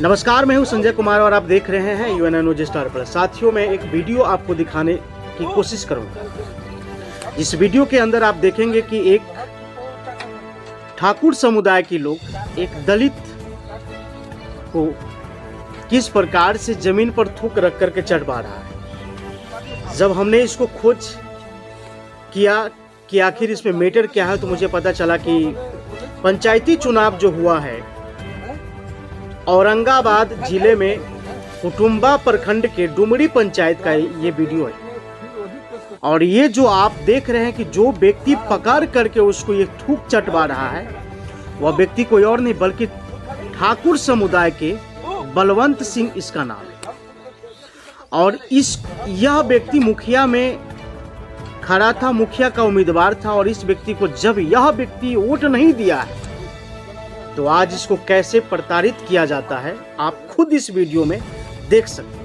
नमस्कार, मैं हूं संजय कुमार और आप देख रहे हैं यूएनएन न्यूज स्टार प्लस। साथियों, मैं एक वीडियो आपको दिखाने की कोशिश करूंगा। इस वीडियो के अंदर आप देखेंगे कि एक ठाकुर समुदाय के लोग एक दलित को किस प्रकार से जमीन पर थूक रख करके चढ़वा रहा है। जब हमने इसको खोज किया कि आखिर इसमें मैटर क्या है, तो मुझे पता चला कि पंचायती चुनाव जो हुआ है औरंगाबाद जिले में कुटुंबा प्रखंड के डुमरी पंचायत का ये वीडियो है। और ये जो आप देख रहे हैं कि जो व्यक्ति पकड़ करके उसको ये थूक चटवा रहा है, वह व्यक्ति कोई और नहीं बल्कि ठाकुर समुदाय के बलवंत सिंह इसका नाम है। और यह व्यक्ति मुखिया में खड़ा था, मुखिया का उम्मीदवार था। और इस व्यक्ति को जब यह व्यक्ति वोट नहीं दिया है, तो आज इसको कैसे प्रताड़ित किया जाता है आप खुद इस वीडियो में देख सकते हैं।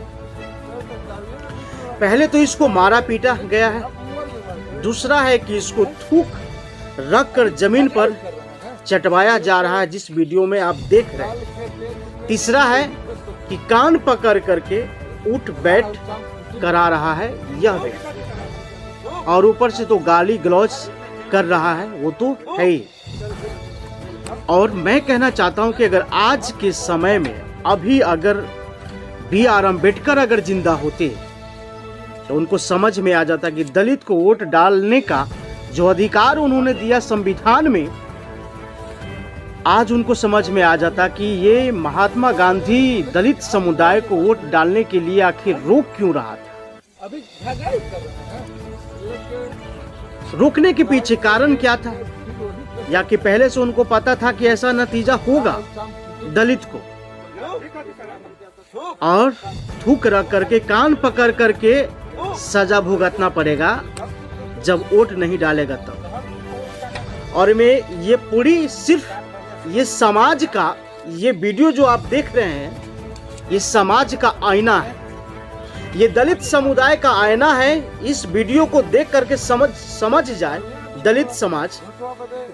पहले तो इसको मारा पीटा गया है, दूसरा है कि इसको थूक रख कर जमीन पर चटवाया जा रहा है जिस वीडियो में आप देख रहे हैं। तीसरा है कि कान पकड़ करके उठ बैठ करा रहा है यह व्यक्ति, और ऊपर से तो गाली गलौज कर रहा है, वो तो है ही। और मैं कहना चाहता हूं कि अगर आज के समय में अभी अगर BR अम्बेडकर अगर जिंदा होते तो उनको समझ में आ जाता कि दलित को वोट डालने का जो अधिकार उन्होंने दिया संविधान में, आज उनको समझ में आ जाता कि ये महात्मा गांधी दलित समुदाय को वोट डालने के लिए आखिर रोक क्यों रहा था। रोकने के पीछे कारण क्या था, या कि पहले से उनको पता था कि ऐसा नतीजा होगा दलित को, और थूक रख करके कान पकड़ करके सजा भुगतना पड़ेगा जब वोट नहीं डालेगा तब। और मैं ये पूरी सिर्फ ये समाज का ये वीडियो जो आप देख रहे हैं, ये समाज का आईना है, ये दलित समुदाय का आईना है। इस वीडियो को देख करके समझ जाए दलित समाज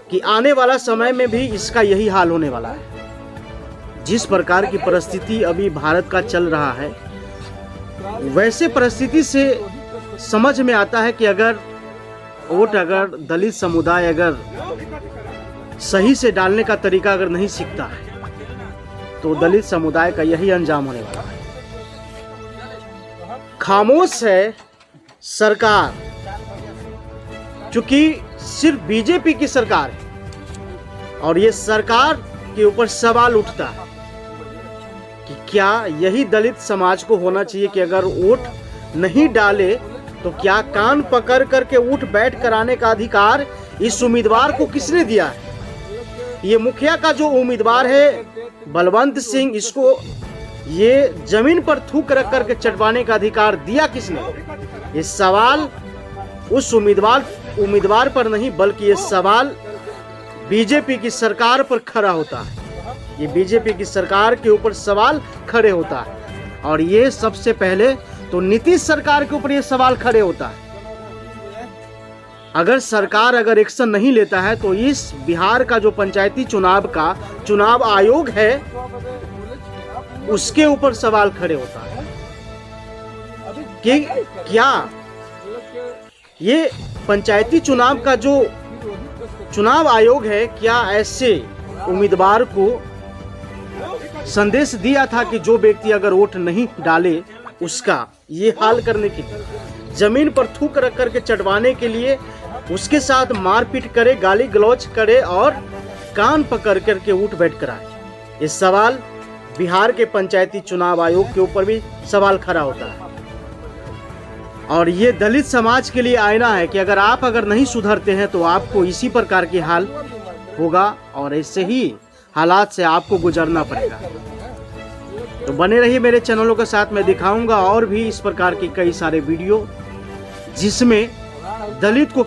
कि आने वाला समय में भी इसका यही हाल होने वाला है। जिस प्रकार की परिस्थिति अभी भारत का चल रहा है, वैसे परिस्थिति से समझ में आता है कि अगर वोट अगर दलित समुदाय अगर सही से डालने का तरीका अगर नहीं सीखता है, तो दलित समुदाय का यही अंजाम होने वाला है। खामोश है सरकार, क्योंकि सिर्फ बीजेपी की सरकार है, और ये सरकार के ऊपर सवाल उठता है कि क्या यही दलित समाज को होना चाहिए कि अगर वोट नहीं डाले तो क्या कान पकड़ करके उठ बैठ कराने का अधिकार इस उम्मीदवार को किसने दिया है। ये मुखिया का जो उम्मीदवार है बलवंत सिंह, इसको ये जमीन पर थूक रख करके चटवाने का अधिकार दिया किसने। ये सवाल उस उम्मीदवार पर नहीं बल्कि ये सवाल बीजेपी की सरकार पर खड़ा होता है। ये बीजेपी की सरकार के ऊपर सवाल खड़े होता है, और ये सबसे पहले तो नीतीश सरकार के ऊपर ये सवाल खड़े होता है। अगर सरकार अगर एक्शन नहीं लेता है, तो इस बिहार का जो पंचायती चुनाव का चुनाव आयोग है, उसके ऊपर सवाल खड़े होता है कि क्या ये पंचायती चुनाव का जो चुनाव आयोग है, क्या ऐसे उम्मीदवार को संदेश दिया था कि जो व्यक्ति अगर वोट नहीं डाले उसका ये हाल करने के लिए, जमीन पर थूक रख करके चटवाने के लिए उसके साथ मारपीट करे, गाली गलौज करे और कान पकड़ करके उठ बैठ कराए। ये सवाल बिहार के पंचायती चुनाव आयोग के ऊपर भी सवाल खड़ा होता है। और ये दलित समाज के लिए आईना है कि अगर आप नहीं सुधरते हैं तो आपको इसी प्रकार की हाल होगा, और ऐसे ही हालात से आपको गुजरना पड़ेगा। तो बने रहिए मेरे चैनलों के साथ, मैं दिखाऊंगा और भी इस प्रकार की कई सारे वीडियो जिसमें दलित को